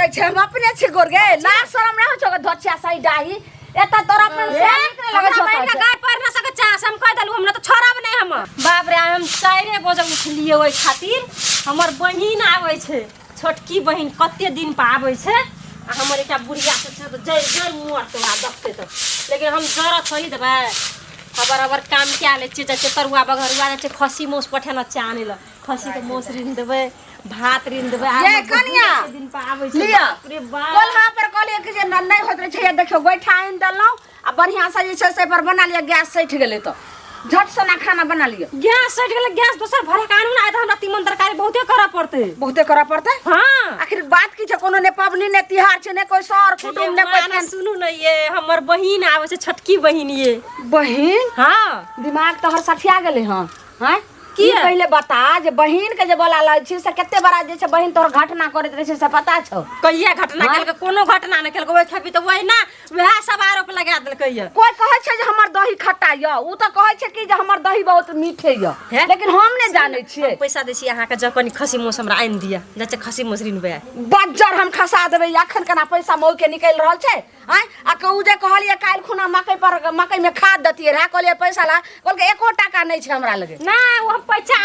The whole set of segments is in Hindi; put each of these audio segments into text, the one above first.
लगे छे हम अपने छे गोर गे लाज शरम ना हो छ धोचिया सही डाही एता तोरा अपन से लगे छ हमरा गाय पर ना सके चास हम कह देलु हमरा तो छोड़ब नहीं हम बाप रे हम 4 बजे उठलिए ओइ खातिर हमर बहिन आवे छे छोटकी बहिन कते दिन पर आवे छे आ हमर एकटा बुढ़िया से तो जय जय मुआ तो आ देखते तो लेकिन हम जरा थोड़ी देबे खबर काम क्या ले जे तरुआ बघरुआ जे खसी मोस पठेना चाने ल खसी के मोस रिन देबे भात रिन देबे ये कनिया दिन पर आवे छे लिया रे बाप कोल्हा पर कहलिए कि जे नहीं होत रहे छै देखियो गोइठा आइन देलौ आ बढ़िया से जे छै से पर बना लिया गैस सैठ गेलै तो झट से ना खाना बना लिया गैस सैठ गेलै गैस दोसर भरे कानून आय त हमरा तीमन तरकारी बहुते करा पड़ते हां आखिर बात की छै कोनो ने पबनी ने तिहार छै ने कोई सर कुटुम ने कोई सुनू न ये हमर बहिन आवे छै छोटकी बहिन ये बहिन हां दिमाग तोहर सठिया गेलै हां हैं की पहले बता जे बहिन के जे बोला लै छी से कते बड़ा जे छै बहिन तोहर घटना करैत रहे छै से पता छौ कहिया घटना केल के कोनो घटना न केल के ओइ खेपी त ओइ ना वह सब आरोप लगा देल कहिया कोई कहै छै जे हमर दही खट्टा य उ त कहै छै कि जे हमर दही बहुत मीठे य लेकिन हम नै जानै छियै पैसा दै छी अहाँ के जकनी खसी मोस हमरा आइन दिया जे खसी मोस रिनबे बज्जर हम खसा देबै अखन केना पैसा मौ के निकल रहल छै हैं आ कहू जे कहलिए काल खुना मकई में खाद दतिए रहा कहलिए पैसा ला कहल के एको टाका नै छै हमरा लगे ना वो पैसा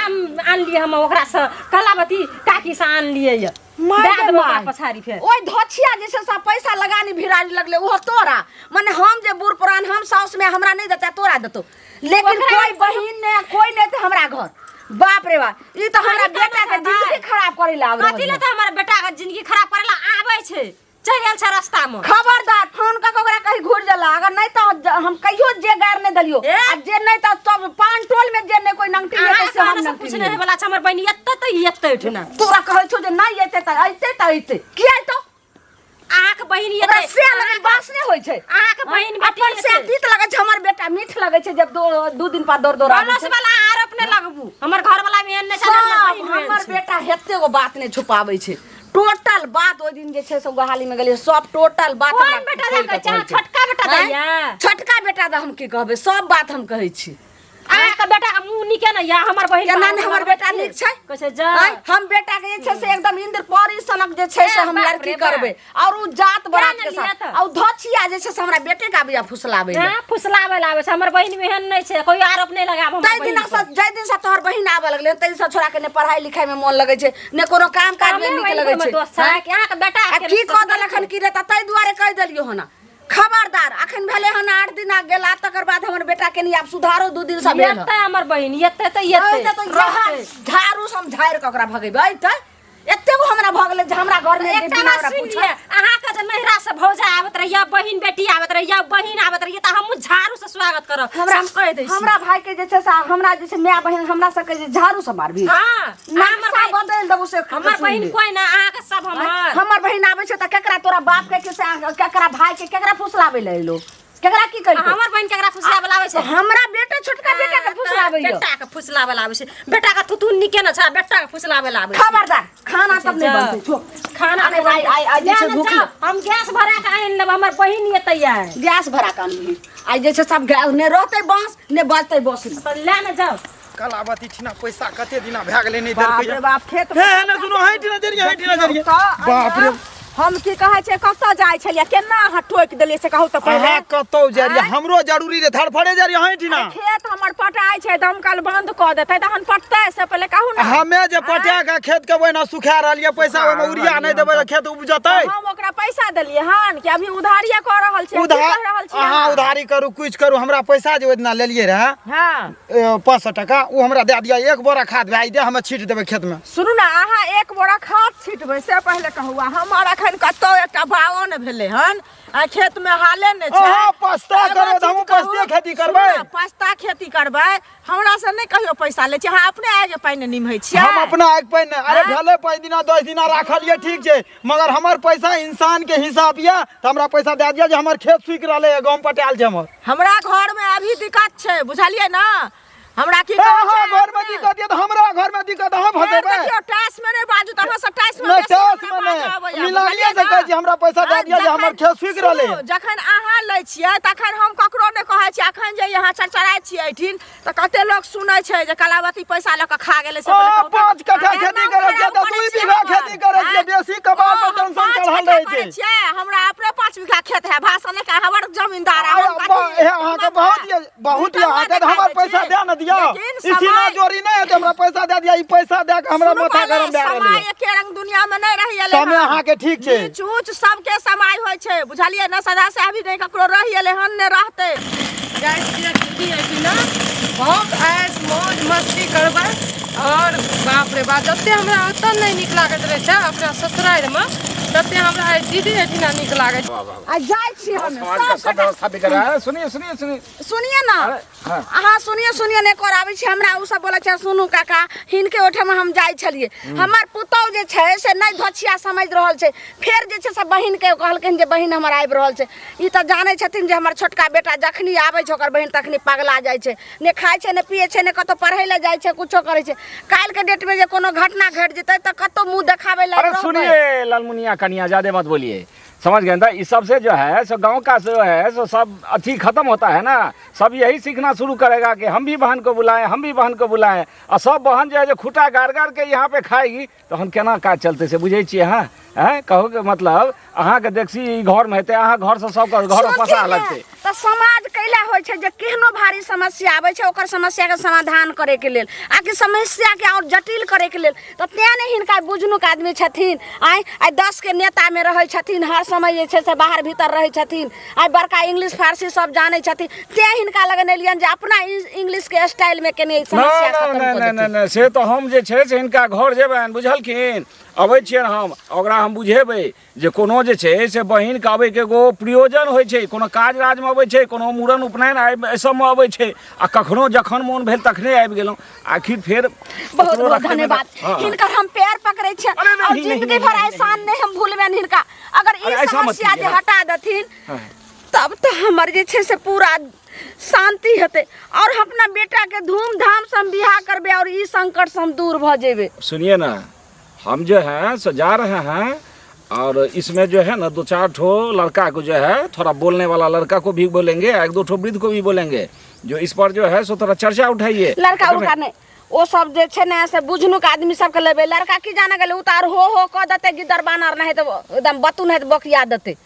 आन लिए हम ओकरा से कलावती काकी से आन लिए य पछारी फेर ओइ धोछिया जे से सब पैसा लगानी भिराज लगले ओहो तोरा माने हम जे बूढ़ पुरान हम साउस में हमरा नै देता तोरा देतो लेकिन कोई बहिन ने कोई नै ते हमरा घर बाप रे बाप ई तो हमरा बेटा के जिंदगी खराब करे लाग रहल कथि ले त हमर बेटा के जिंदगी खराब करे ला आबै छै चल गेल छ रास्ता में खबरदार फोन का ओकरा कहीं घुर जाला अगर नहीं तो हम कहियो जे गार नहीं दलियो आ जे नहीं तो सब पान टोल में जे नहीं कोई नंगटी लेते से हम सब कुछ नहीं वाला छ हमर बहिन एत्ते उठना तोरा कहै छौ जे नहीं एते त अइते की आइ तो आंख बहिन एते से लगे बास नहीं होय छै आंख बहिन अपन से तीत लगे छै हमर बेटा मीठ लगे छै जब दो दिन बाद दौड़ आबै छै वाला आरोप ने लगबू हमर घर वाला में एने चल हमर बेटा हेते गो बात नहीं छुपाबै छै टोटल बात ओइ दिन जे छै से गोहाली में गेलिए सब टोटल बात हम बेटा लगे छोटका बेटा दैया छोटका बेटा द हम की कहबे सब बात हम कहै छी आ का बेटा मुंह निके न या हमर बहिन केना ने हमर बेटा नीक छै कैसे जा हम बेटा के जे छै से एकदम इंद्र परी सनक जे छै से हम लड़की करबे और उ जात बरात के साथ और धोछिया जे छै से हमरा बेटे का बिया फुसलाबे हां फुसलाबे लाबे छै हमर बहिन मेहन नै छै कोई आरोप नै लगाब हम तै दिन से जै दिन से तोहर बहिन आबे लगले तै से छोरा के ने पढ़ाई लिखाई में मन लगे छै ने कोनो काम काज में नीक लगे छै दोस्त के अहाँ के बेटा के की क देलखन की रे तै दुआरे कह देलियो हना खबरदार अखन भेले हन 8 दिन आ गेला तकर बाद हमर बेटा के नि आप सुधारो 2 दिन से भेल एते हमर बहिन एते झाड़ू सम झाड़ के ओकरा भगेबै तै एते गो हमरा भगले हमरा घर में जे बिना हमरा पूछ अहाँ के जे नहिरा से भौजा आवत रहिया बहिन बेटी आवत रहिया बहिन आवत रहिया त हम झाड़ू से स्वागत करब हमरा कह दै छी हमरा भाई के जे छै से हमरा जे छै माय बहिन हमरा सब के जे झाड़ू से मारबी हां हमर भाई बदल देबो से हमर बहिन कोई ना अहाँ के सब हमर बहिन आबै छै त केकरा तोरा बाप के से केकरा भाई के केकरा फुसलाबै ले लो केकरा की करी हमर बहिन केकरा फुसलाबै लाबै छै हमरा बेटा छोटका बेटा के फुसलाबै बेटा के फुसलाबै लाबै छै बेटा का तुतु निके न छ बेटा के फुसलाबै लाबै खबरदार खाना तब नहीं बनते छो खाना नहीं आई जे छै भूख हम गैस भरा के आइन लेब हमर बहिन एतै यार गैस भरा के आनबी आई जे छै सब ने रहतै बांस ने बजतै बस त ले न जाओ कलावती छिना पैसा कते दिना भए गेलै नहीं देल बाप रे बाप खेत हे न सुनो हटि न जरिए बाप रे हम की कहै छै कतौ जाय छलिया केना अहाँ ठोक देलिए से कहू त पहिले कतौ जारिए हमरो जरूरी रे धड़फड़े जारिए हटि ना खेत हमर पटाई छै दमकल बंद क देतै तहन पटतै से पहिले कहू ना हमे जे पटा के खेत के ओइना सुखा रहलिए पैसा ओइमे उरिया नहीं देबै खेत उपजतै हम ओकरा पैसा देलिए हन कि अभी उधारिया क रहल छै अहाँ उधारी करू कुछ करू हमरा पैसा जे ओइना लेलिए रहा हां 500 टका उ हमरा दे दिया एक बोरा खाद भाई दे हम छीट देबै खेत में सुनू ना अहाँ एक बोरा खाद छीटबै से पहिले कहू हमर कतो एकटा भावो ने भेले हन आ खेत में हाले ने छै पस्ता करबै त हम पस्ते खेती करबै पस्ता खेती करबै हमरा से नहीं कहियो पैसा ले छै हां अपने आगे पाइन निमहै छियै हम अपना आगे पाइन अरे भेले 5 दिना 10 दिना राखलिए ठीक छै मगर हमर पैसा इंसान के हिसाब या त हमरा पैसा दे दिया जे हमर खेत सुख रहले गांव पटाल छै हमरा घर में अभी दिक्कत छै बुझलिए ना हमरा की हां घर में दिक्कत है त हमरा घर में दिक्कत हम फसेबै देखियो टाइस में नहीं बाजू त हम से टाइस में मिलालिए से कहै छी हमरा पैसा दे दिया जे हमर खेत सुख रहले जखन अहाँ लै छियै तखन हम ककरो ने कहै छी अखन जे यहाँ चरचराय छियै एठिन त कते लोग सुनै छै जे कलावती पैसा ल के खा गेलै से 5 कट्ठा खेती करे छै त 2 बीघा खेती करे छै बेसी कबाड़ में टेंशन चढ़ल जाने छियै हमरा अपने 5 बीघा खेत है भाषण नहीं का हमर जमींदार है अहाँ के बहुत अहाँ के हमर पैसा दे न दिया इसी ना जोरी नहीं है हमरा पैसा दे दिया ई पैसा दे के हमरा माथा गरम दे रहल समय के रंग दुनिया में नहीं रहिए समय अहाँ के ठीक छै चूच सबके समय होय छै बुझलिए न सदा से अभी नहीं ककरो रहिए हन ने रहते जाय छियै की है कि ना बहुत ऐश मौज मस्ती करबै और बाप रे बाप जते हमरा ओतऽ नहीं नीक लागत रहे छै अपना ससुराल में तते हमरा आई दीदी एठिना नीक लागे छै आ जाय छी हम समाज का सब व्यवस्था बिगड़ रहा है सुनिए सुनिए ना अहाँ सुनिए ने कराबै छी हमरा उ सब बोले छै सुनू काका हिनके ओठे में हम जाय छलिए हमर पुतौ जे छै से नहीं धछिया समझ रहल छै फेर जे छै से बहिन के कहलखिन जे बहिन हमर आबि रहल छै ई त जानै छथिन जे हमर छोटका बेटा जखनी आबै छै ओकर बहिन तखनी पगला जाय छै ने खाय छै ने पिए छै ने कतो पढ़ै ले जाय छै कुछो करै छै काल के डेट में जे कोनो घटना घट जेतै त कतो मुंह देखाबै ले अरे सुनिए लालमुनिया कन्या ज्यादा मत बोलिए समझ गए ना इस सबसे जो है सो गांव का जो है सो सब अथी खत्म होता है ना सब यही सीखना शुरू करेगा कि हम भी बहन को बुलाएं हम भी बहन को बुलाएं और सब बहन जो है जो खुटा गाड़ गाड़ के यहाँ पे खाएगी तो हम केना काज चलते से बुझे छिए हाँ हैं कहो के मतलब अहाँ के देखसी घर में हेते अहाँ घर से सब घर पसा लगते त समाज कैला होय छै जे केहनो भारी समस्या आबै छै ओकर समस्या के समाधान करे के लेल आकि समस्या के और जटिल करे के लेल त तेने हिनका बुझनुक आदमी छथिन आइ 10 के नेता में रहै छथिन हर समय जे छै से बाहर भीतर रहै छथिन आइ बड़का इंग्लिश फारसी सब जानै छथिन ते हिनका लगन एलियन जे अपना इंग्लिश के स्टाइल में केने समस्या खत्म कर देथिन नहीं से तो हम जे छै से हिनका घर जेबन बुझलखिन अबै छियै हम ओकरा हम बुझेबै जे कोनो जे छै से बहिन के आबै के एगो प्रयोजन होइ छै कोनो काज राज में अबै छै कोनो मूड़न उपनयन एहि सब में अबै छै आ कखनो जखन मोन भेल तखने आबि गेलहुँ आखिर फेर बहुत बहुत धन्यवाद हिनकर हम पैर पकड़ै छी और जिंदगी भर एहसान नहीं हम भूलबेन हिनका अगर ई समस्या जे हटा देथिन तब तो हमर जे छै से पूरा शांति हेतै और अपना बेटा के धूमधाम से हम बियाह करबे और ई संकट से हम दूर भ जेबे सुनिए ना हम जो है सो जा रहे हैं और इसमें जो है ना 2-4 ठो लड़का को जो है थोड़ा बोलने वाला लड़का को भी बोलेंगे 1-2 ठो वृद्ध को भी बोलेंगे जो इस पर जो है सो थोड़ा चर्चा उठाइए लड़का उठा नहीं ओ सब जे छै ना से बुझनुक आदमी सब के लेबे लड़का की जाने गेले उतार हो क देते गिदर बानर नहीं तो एकदम बतू नहीं तो बकिया देते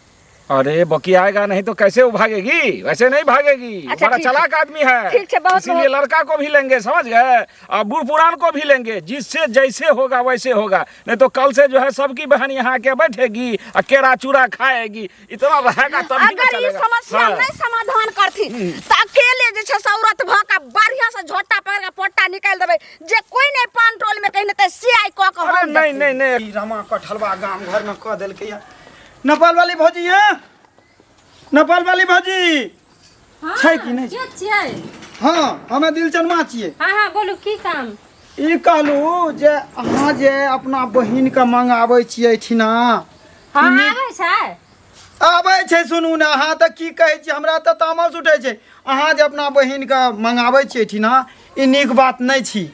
अरे बकियाएगा नहीं तो कैसे वो भागेगी वैसे नहीं भागेगी अच्छा, बड़ा चालाक आदमी है ठीक है बहुत इसीलिए लड़का को भी लेंगे समझ गए और बूढ़ पुरान को भी लेंगे जिससे जैसे होगा वैसे होगा नहीं तो कल से जो है सबकी बहन यहाँ के बैठेगी और केरा चूड़ा खाएगी इतना रहेगा तब अगर ये समस्या नहीं समाधान करथी त अकेले जे छै औरत भ का बढ़िया से झोटा पकड़ के पोट्टा निकाल देबे जे कोई नहीं पान टोल में कहीं नहीं सियाई क के नहीं रमा कठलवा गांव घर में क देलकै या नेपाल वाली भौजी है नेपाल वाली भौजी छै कि नहीं के छियै हाँ हमें दिलचनमा छियै हां बोलू की काम ई कहलू जे अहाँ जे अपना बहिन के मंगाबै छियै ठिना हां आबै छै आबै छै सुनू ना अहाँ त की कहै छी हमरा त तामस उठै छै अहाँ जे अपना बहिन के मंगाबै छियै ठिना ई नीक बात नहीं छी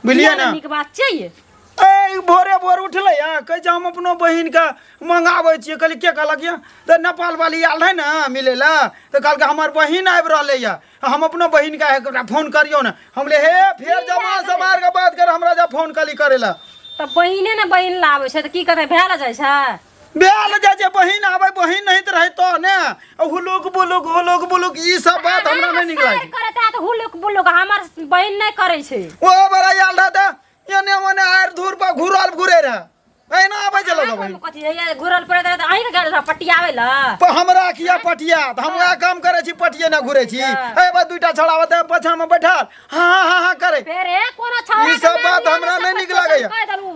बुझलिए ना नीक बात छै ए भोरे भोर उठले या कहै छै हम अपनो बहिन के मंगाबै छियै कहली के कहलक या त नेपाल वाली आयल है ना मिले ला त कहलक हमर बहिन आबि रहले या हम अपनो बहिन के फोन करियो ना हमले हे फेर जमा समार के बात कर हमरा जा फोन कली करेला त बहिने ने बहिन लाबै छै त की करते भेल जाइ छै बेल जाय छै बहिन आबै बहिन नहीं त रहै तो ने हुलुक बुलुक ई सब बात हमरा नहीं नीक लागे करता त हुलुक बुलुक हमर बहिन नहीं करे छै ओ बड़ा आयल रहता एने ओने आर धूर पर घुरे रह एना आबै छै लोग बहिन कथि ये घुरल पड़े त अहीं के गाड़ी पटियावे ला हमरा किया पटिया हम वह काम करे छी पटिये ना घुरे छी ए बा दुईटा छड़ावत पछा में बैठल हां करे फेर कोनो छौड़ा ई सब बात हमरा नहीं निक लागे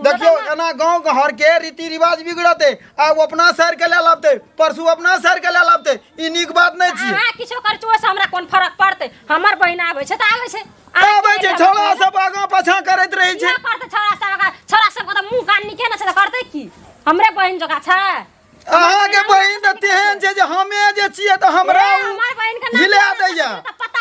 देखियो एना गांव घर के रीति रिवाज बिगड़ते आ वो अपना शहर के ले लाबते परसू अपना शहर के ले लाबते ई नीक बात नहीं छी हां किछो कर चो से हमरा कोन फरक पड़ते हमर बहिन आबै छै त आबै छै आबै छै छौड़ा सब आगा पछा करैत रहै छै करते छौड़ा सब त मुंह कान निके न से करते की हमरे बहिन जका छै अहाँ के बहिन त तेहन छै जे हमे जे छियै त हमरा हमर बहिन के हिला दैया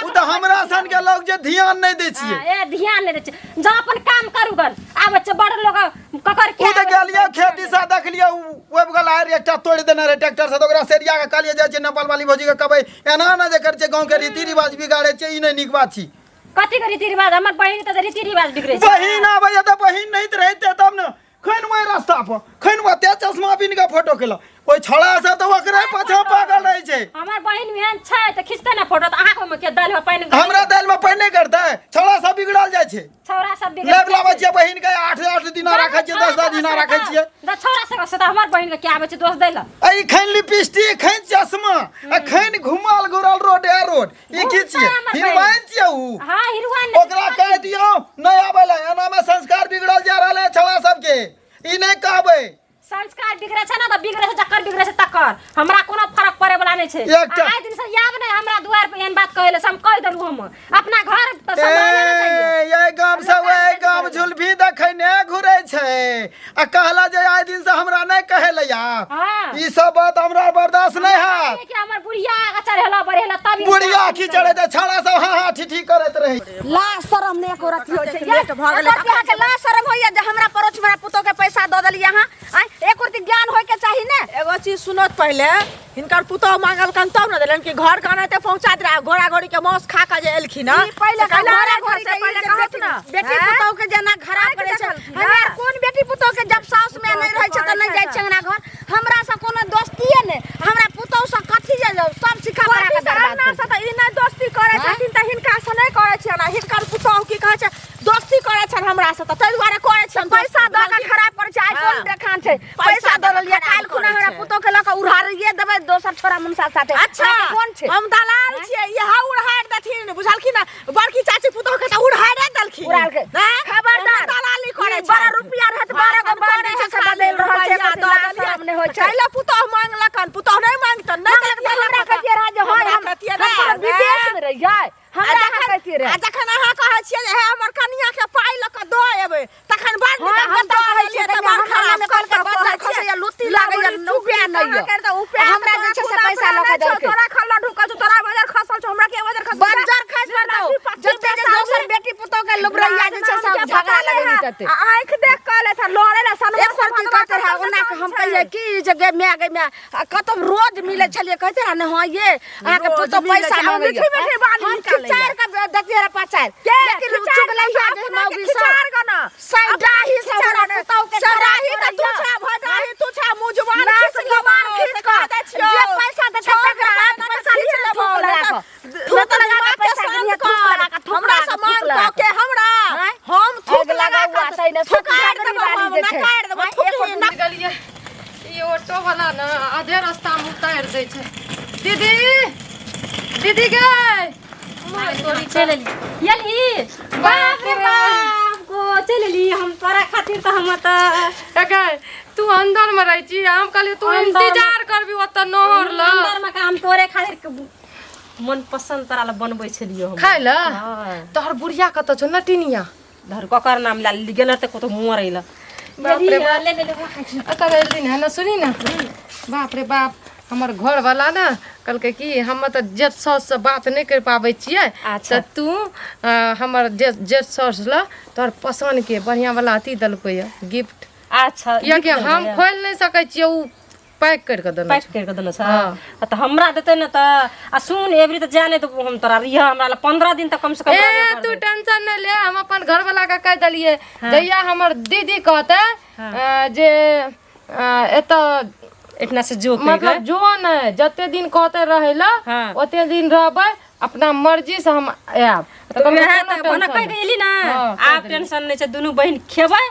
उ त हमरा सन के लोग जे ध्यान नहीं दै छियै ए ध्यान नहीं दै छै जा अपन काम करू गन आबै छै बड़ लोग ककर के उ त गेलिया खेती सा देखलिया वेब गला एकटा तोड़ देने रे ट्रैक्टर से त ओकरा सेरिया के कालिए जाय छै नेपाल वाली भौजी के कहबै एना ना जे कर छै गांव के रीति रिवाज बिगाड़े छै ई नहीं नीक बात छी कथि के रीति रिवाज हमर बहिन त रीति रिवाज बिगड़े छै बहिन आबै त बहिन नहीं त रहते तब न खैनवा रास्ता पर खैनवा ते चश्मा बिन के फोटो केला ओइ छौड़ा सब तो ओकरे पाछा पागल रहै छै। हमर बहिन एहन छै त खिचते ना फोटो त आंख में के दाल में पानी हमरा दाल में पानि नहीं करतै, छौड़ा सब बिगड़ल जाइ छै। छौरा सब लेब लाबै छियै बहिन के 8 दिन राखै छियै, 10 दिन राखै छियै। द छौरा सब से त हमर बहिन के क्या आबै छै दोस्त दैला। आई खैन लिपस्टिक, खैन चश्मा, आ खैन घुमल घुरल रोड है रोड। ई की छियै? हिरवाइन छियै उ। हां हिरवाइन ओकरा कह दियो नहीं आबै ले, एना में संस्कार बिगड़ल जा रहल है छौड़ा सब के। ई नहीं कहबै। संस्कार बिगड़े छै ना त बिगड़े छै जकर बिगड़े छै तकर, हमरा कोनो फर्क पड़े वाला नहीं छै। आइ दिन से याद नहीं हमरा द्वार पे एहन बात कहले से हम कह देलु हम अपना घर त संभालना चाहिए। ये गाम से वे गाम झुलफी देखने घुरे छै आ कहला जे आइ दिन से हमरा नहीं कहेले या। हां ई सब बात हमरा बर्दाश्त नहीं है। कि हमर बुढ़िया चढ़ेला बढ़ेला तब बुढ़िया की चढ़े दे, छौड़ा सब हां ठीठी करत रही। ला शरम ने एको रति होय छै, लेट भ गेलै के ला शरम होइया जे हमरा परोछ मेरा पुतो के पैसा द देलियै अहाँ। आइ एक रति ज्ञान होय के चाही ने। एगो चीज सुनत पहले हिनकर पुतौ मांगल कन तब न देलन कि घर काने ते पहुंचा दे। घोड़ा घोड़ी के मौस खा के जे एलखिन न पहले कहला घोड़ा घोड़ी से पहले पहले कहत न बेटी पुतौ के जना खराब करे छै। हमार कोन बेटी पुतौ के जब सास में नहीं रहै छै त नहीं जाय छै अंगना घर। हमरा से कोनो दोस्तीए ने, हमरा पुतौ से कथि जे सब सिखा पड़ा के बर्बाद ना से त ई नै दोस्ती करे छथिन त हिनका से नै करे छै ना। हिनकर पुतौ की कहै छै दोस्ती करे छन हमरा से त तै दुआरे करे छन। पैसा द के खराब करे छै। आइ कोन देखान छै पैसा द देलियै, काल खुना हमरा पुतौ के ल के उड़ारिए देबै दोसर छोरा मुनसा साथे। अच्छा कोन छै? हम दलाल छियै, यह उड़ार देथिन बुझलखिन ना। बड़की चाची पुतौ के त उड़ारे देलखिन। उड़ार के खबरदार दलाली करे छै। 12 रुपया रहत 12 गो करे छै से बदल रहल छै। शरम नहीं होय छै। कैला पुतौ मांगलकन, पुतौ नै मांगतन नै हमरा कहतियै रह जे होय हम विदेश में रहियै, हमरा कहतियै रह। आ जखन अहाँ कहै छियै जे हे हमर कनिया के पाइ ल के द एबै तखन बड़ हम तो कहै छियै त हमर खाना में कल के बच्चा खसे या लुत्ती लागे या रुपया नहीं है। हमरा जे छै से पैसा ल के देलकै। तोरा खल्ला ढुकल छ, तोरा बजार खसल छ, हमरा के बजार खसल। बंजर खस पड़तौ जते जे दोसर बेटी पुतौ के लुबरैया जे छै सब झगड़ा लगेनी तते। आंख देख कहले था लोरे ला सन एक सर की कहते रहा ओना के हम कहिए की जे गे मैं कतो रोज मिले छलिए कहते रहा ने हां ये आ के पुतो पैसा मांगे हम चार का दतिया रे पाचार लेकिन चुग लइया जे मौगी चार का ना सैडाही सब पुतौ के सराही त तू छा भदाही तू छा मुजवान खींच गवान खींच का जे पैसा दे तकरा हाथ पैसा खींच लेबो ठोक लगा के पैसा दिए ठोक लगा के हमरा सामान तो के हमरा हम ठोक लगा हुआ सही ने सुखार वाली जे छै काट देबो गलिए ई ऑटो वाला ना आधे रास्ता में उतार दे छै। दीदी दीदी गए तोरी चले ली यली बाप रे बाप को चले ली हम तोरा खातिर त हम त गए तू अंदर में रही छी। हम कहलिए तू इंतजार करबी ओत नहर ल अंदर में काम तोरे खातिर मन पसंद तोरा ल बनबै छलियो हम खाइ ल। तोहर बुढ़िया कत छ नटिनिया धर ककर नाम ला गेल त कतो मुंह रहिला। बाप रे बाप। ले ले ले अकर दिन है ना सुनी ना। बाप रे बाप हमर घर वाला ना कल के कि हम त जेठ सौस से बात नहीं कर पावे छियै। अच्छा। त तू हमर जेठ सौस ल तोहर पसंद के बढ़िया वाला अथी दलको या गिफ्ट। अच्छा या कि हम खोल नहीं सकै छियै उ पैक कर के देना पैक कर के देना छ त हमरा देते न त आ सुन एवरी त जाने त हम तोरा रिह हमरा ला 15 दिन तक कम से कम ए तू टेंशन नहीं ले। हम अपन घर वाला का कह दलिए जइया हमर दीदी कहते जे एत इतना से जो मतलब जो नहीं जते दिन कहते रहे ला ओते दिन रहबै अपना मर्जी से हम आब। तो मैं त बना कह गेली ना आप टेंशन नहीं छ दुनु बहिन खेबै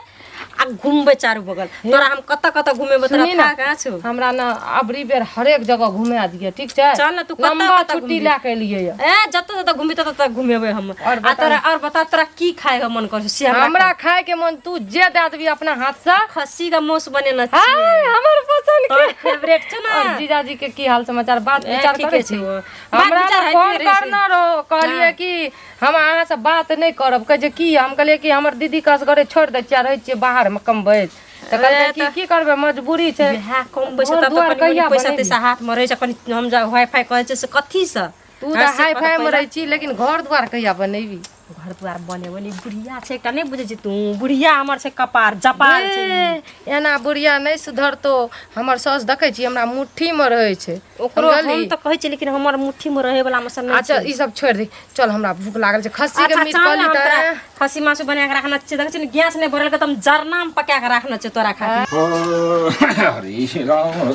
आ घूमबे चारू बगल। तोरा हम कत घूमेबे तोरा था कहां छु हमरा ना अबरी बेर हर एक जगह घुमा दिए ठीक छै। चल ना तू लंबा छुट्टी ला के लिए ए जत घूमी तत घूमेबे हम। आ तोरा और बता तोरा की खाए का मन कर से हमरा खाए के मन तू जे दे देबी अपना हाथ से। खस्सी का मांस बने न हाय हमर पसंद के फेवरेट छ ना। और जीजाजी के की हाल समाचार बात विचार ठीक करे छै छी। बात हमरा विचार फोन करना रहो कहलिए कि हम अहाँ से बात नहीं करब कहे जे की हम कहलिए कि हमर दीदी का घरे छोड़ दे छियै रहे छियै बाहर में कमबै त कहते की करबे मजबूरी छै। हा कम पैसा तब तो कनी पैसा तेसा हाथ में रहे छ कनी हम जा वाईफाई कहै छै से कथी से तू त हाई फाई में रही छी लेकिन घर द्वार कहिया बनेबी। घर द्वार बने वाली बुढ़िया छै एकटा नहीं बुझे छी तू बुढ़िया हमर छै कपार जपार छै एना बुढ़िया नहीं सुधरतो हमर सास देखै छी हमरा मुट्ठी में रहै छै ओकरो हम त कहै छी लेकिन हमर मुट्ठी में रहे वाला में सब नहीं अच्छा ई सब छोड़ दे चल हमरा भूख लागल छै खस्सी के मीट कली त खस्सी मासु बना के रखना छै देख छी गैस नहीं भरल के तुम जरना में पका के रखना छै तोरा खातिर हरे राम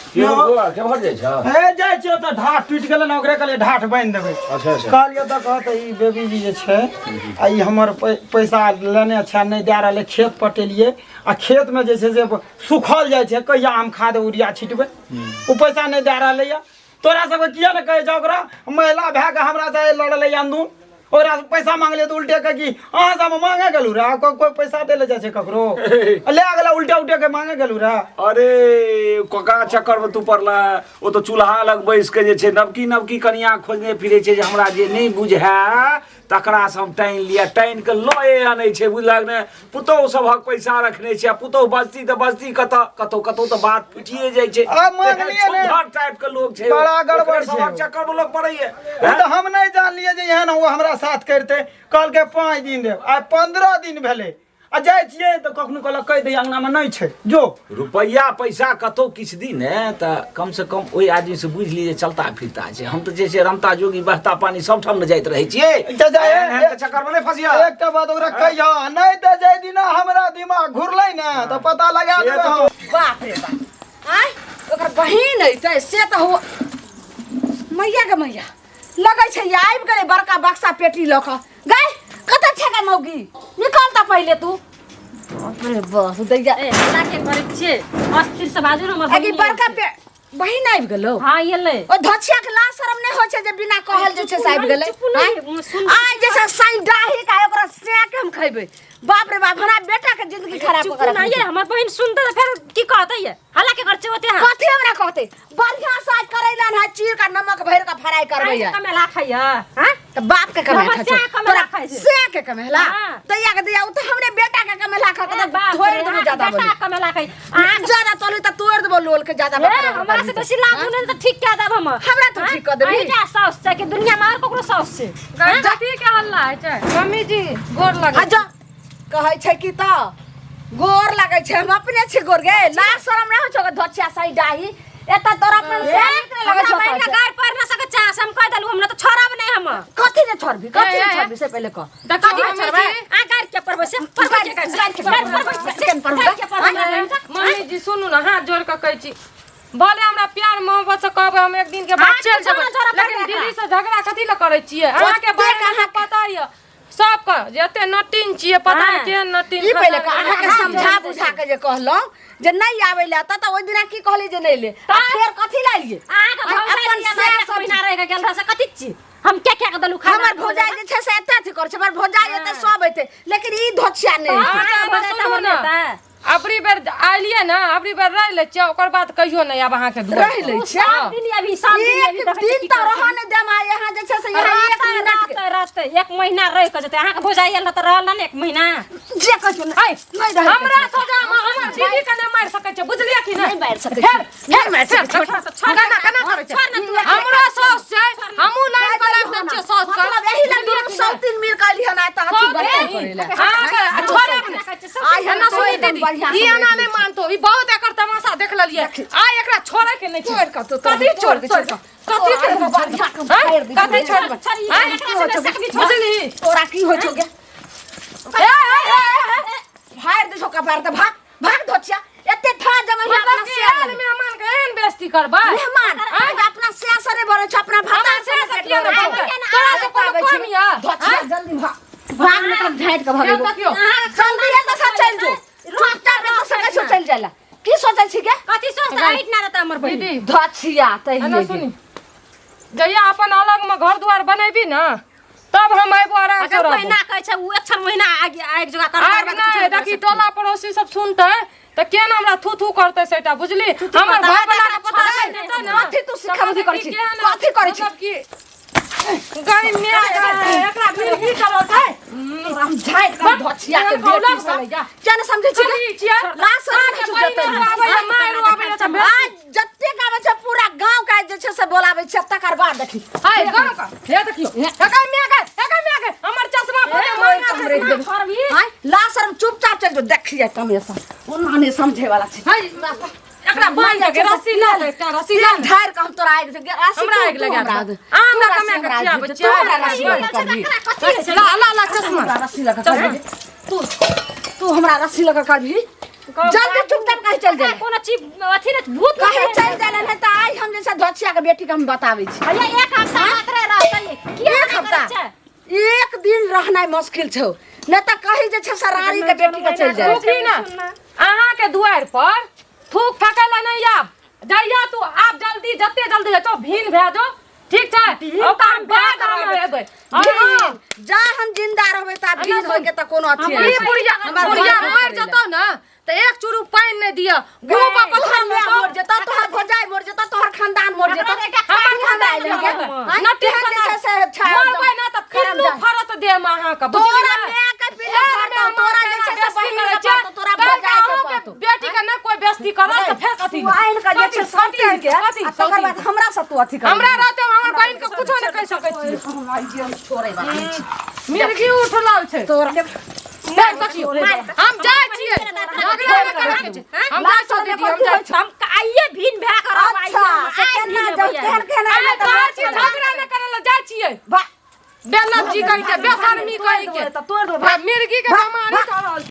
क्या भर जाइ छ हे जाइ छियो त ढाठ टूटि गेलै न ओकरे कहलिए ढाठ बांधि देबै अच्छा अच्छा कहलिए त कहत ई बेबी जी जे छै आ ई हमर पैसा लेने अच्छा नहीं दे रहले खेत पटेलिए आ खेत में जे छै से सुखल जाइ छै कहिया हम खाद यूरिया छिटबै ओ पैसा नहीं दे रहले या तोरा सबके किया न कहै छ ओकरा महिला भए के हमरा से लड़ले आंदोलन ओकरा से पैसा मांगले तो उल्टे के की अहाँ सब मांगे गेलू रे कोई पैसा दे ले जाइ छै ककरो ले गेला उल्टे उल्टे के मांगे गेलू रे अरे कका चक्कर में तू पड़ला ओ तो चूल्हा लग बैस के जे छै नवकी नवकी कनिया खोजने फिरे छै जे हमरा जे नहीं बुझे तकरा से हम टाइन लिया टाइन के लए आनै छै बुझलक ने पुतौह सभक पैसा रखने छै पुतौह बस्ती त बस्ती कतौ त बात फुटिए जाइ छै आ मांगलिए ने सुधार टाइप के लोग छै बड़ा गड़बड़ छै सभक चक्कर में लोग पड़ैए तो हम नहीं जानलिए जे एहन वो हमरा साथ करते कल के 5 दिन देव आ 15 दिन भेले आ जाइ छियै तो कखनो कहलक कह दे अंगना में नहीं छै जो रुपया पैसा कतौ किछ दिन है त कम से कम ओई आदमी से बुझ लीजिए चलता फिरता छै हम तो जैसे रमता जोगी बहता पानी सब ठाम न जाइत रहै छियै चक्कर में नहीं फसिया एकटा बात ओकरा कहिया नहीं त जाय दिना हमरा दिमाग घुरलै ना तो पता लगा देबै हम बाप रे बाप आय ओकर बहिन ऐते से त हो मैया के मैया लगै छै आबि गेलै बड़का बक्सा पेटी ल क गई कतऽ छै का मौगी निकाल त पहिले तू अरे बस दैया ए ला के करे छियै अस्थिर से बाजू न हमर आगे बड़का बहिन आबि गेलो हां एले ओ धछिया के लाज शरम नहीं होय छै जे बिना कहल जे छै से आबि गेलै आइ जे छै साई डाही का ओकरा सेक हम खइबै बाप रे बाप हमरा बेटा के जिंदगी खराब कर ना ये हमर बहिन सुनते फिर की कहतै ये हला के कर छै ओते हां कथि हमरा कहते बढ़िया साज करैला ना चीर का नमक भर का फ्राई करबै या कमेला खाइया हां त बाप के कमेला खा से कमेला खाइ छै से के कमेला दैया के दैया उ त हमरे बेटा के कमेला खा के थोड़ देबो ज्यादा बेटा कमेला खाइ ज्यादा तोले त तोड़ देबो लोल के ज्यादा हमरा से बेसी लाभ होने त ठीक कह देब हम हमरा तो ठीक कर देबी जा साउस छै के दुनिया में और ककरो साउस छै जति के हल्ला है छै मम्मी जी गोर लगे अच्छा कहै छै कि त गोर लागै छै हम अपने छी गोर गे लाज शरम नहीं हो छ धछिया साई डाही एता तोरा अपन से लगे छ बहिन के गार पर न सके चास हम कह देलु हमरा त छोड़ब नहीं हम कथि ने छोड़बी से पहले कह कथि छोड़बे आ गार के परबे से मम्मी जी सुनू ना हाथ जोड़ के कहै छी बोले हमरा प्यार मोहब्बत से कहबे हम एक दिन के बाद चल जेबै लेकिन दीदी से झगड़ा कथि ल करै छियै अहाँ के बारे में पता य सब का जते नटिन छियै पता नहीं के नटिन ई पहले का अहाँ के समझा बुझा के जे कहलौ जे नहीं आवेला त ओइ दिना की कहली जे नहीं ले आ फेर कथि लाइए अपन से महीना रह गेल रह से कथि छी हम क्या क्या दलु खा हमर भौजाई जे छै से एते थी कर छै हमर भौजाई एते सब एते लेकिन ई धछिया नहीं अबरी बेर आइलिए ना अबरी बेर रह ले छ ओकर बाद कहियो नहीं अब अहाँ के रह ले छ दिन अभी सब दिन अभी दिन त रहने देम यहाँ जे छै से यहाँ 1 मिनट रहते 1 महीना रह के जते अहाँ के भौजाई एल त रहल न 1 महीना जे कहियो नहीं रह हमरा सजा में हमर दीदी के नहीं मार सकै छै बुझलिए कि नहीं मार सकै छै नहीं मार सकै छोड़ कना करे छै हमरा सास छै हमहु लाइन पर रख देम छै सास का मतलब एही ला दुनु सब दिन मिल काली हना त अथी बता करेला हां छोड़े आई हना सुनी दीदी ई आना नहीं मानतो ई बहुत एकर तमाशा देख ललिए आ एकरा छोड़े के नहीं छोड़ का तो कथि छोड़ दे कथि कथि छोड़ बुझली तोरा की हो छोगे भाई दे छोका पार त भाग भाग धोचिया एते था जमा अपना से मेहमान के एहन बेइज्जती करबा मेहमान अपना से असरे भरे छ अपना भाता से किया तोरा से कोनो कम या धोचिया जल्दी भाग मतलब झाट के भागो जल्दी है त चल जो रोटा पे तो सके छो चल जाला की सोचै छी के कथि सोचता हाइट ना रहता हमर बहिन दीदी धछिया तही ना सुनी जइया अपन अलग में घर द्वार बनेबी ना तब हम आइबो आराम से रहबो महीना कहै छै उ एक महीना आग जगह कर देखी टोला पड़ोसी सब सुनते त केन हमरा थू थू करते सेटा बुझली हमर घर वाला के पता नहीं ना कथि तू सिखाबी करै छी कथि करै छी गई मिया एकरा फिर की करो छै हम झाट का धछिया के बेटी चले जा जाने समझै छी लाश के जते आबै छ आज जते गावे छ पूरा गांव का जे छै से बोलाबै छ तकर बाद देखी हाय गांव का हे देखियो हे का मिया छियै कमेसा ओना नहीं समझे वाला छी हाय एकरा बांध के रस्सी ला ले एकटा रस्सी ला ले। धार के हम तोरा आग से हमरा आग लगा दे हमरा कमे के खिया बच्चा ला ला ला चश्मा रस्सी लगा तू तू हमरा रस्सी लगा कर भी जल्दी चुपचाप कहीं चल जाए कोनो चीज अथी रे भूत कहीं चल जाए नहीं तो आज हम जैसा धोछिया के बेटी के हम बतावे छी भैया एक हफ्ता मात्र रहतै एक हफ्ता एक दिन रहना मुश्किल छौ नहीं तो कहीं जे छ सरारी के बेटी के चल जाए थूकी ना अहाँ के दुआर पर थूक फेकला नहीं आब जइया तू आप जल्दी जते जल्दी तो भीन भेजो ठीक छै ओका हम बैग हम हेबै जा हम जिंदा रहबे त भीन होय के त कोनो अथी ई बुढ़िया मर जतो ना त एक चुरू पानी नहीं दिया गुरु का पत्थर में मोर जता तोहर भजाई मोर जता तोहर खानदान मोर जता हमर खानदान न ठीक से छा मरबै ना त किल्लू फरत दे में अहाँ का तोरा मैं के पीले फाटा तोरा जे छै से बहिन के पातो तोरा भजाई के पातो बेटी का न कोई बेइज्जती करत त फेर कथी आइन का जे छै सती के तकर बाद हमरा से तू अथी कर हमरा रहते हमर बहिन के कुछो नहीं कह सकै छी हम जे छोड़े वाला छी मिर्गी उठलल छै तोरा हम जाय छियै हम जा सके हम जा हम आइए भीन भै करब अच्छा से केना जाऊ केहन केहन अरे कहाँ छी झगड़ा न करे ला जाय छियै बेलत जी कहि के बेशर्मी कहि के तोड़ मिर्गी के बेमारी चढ़ल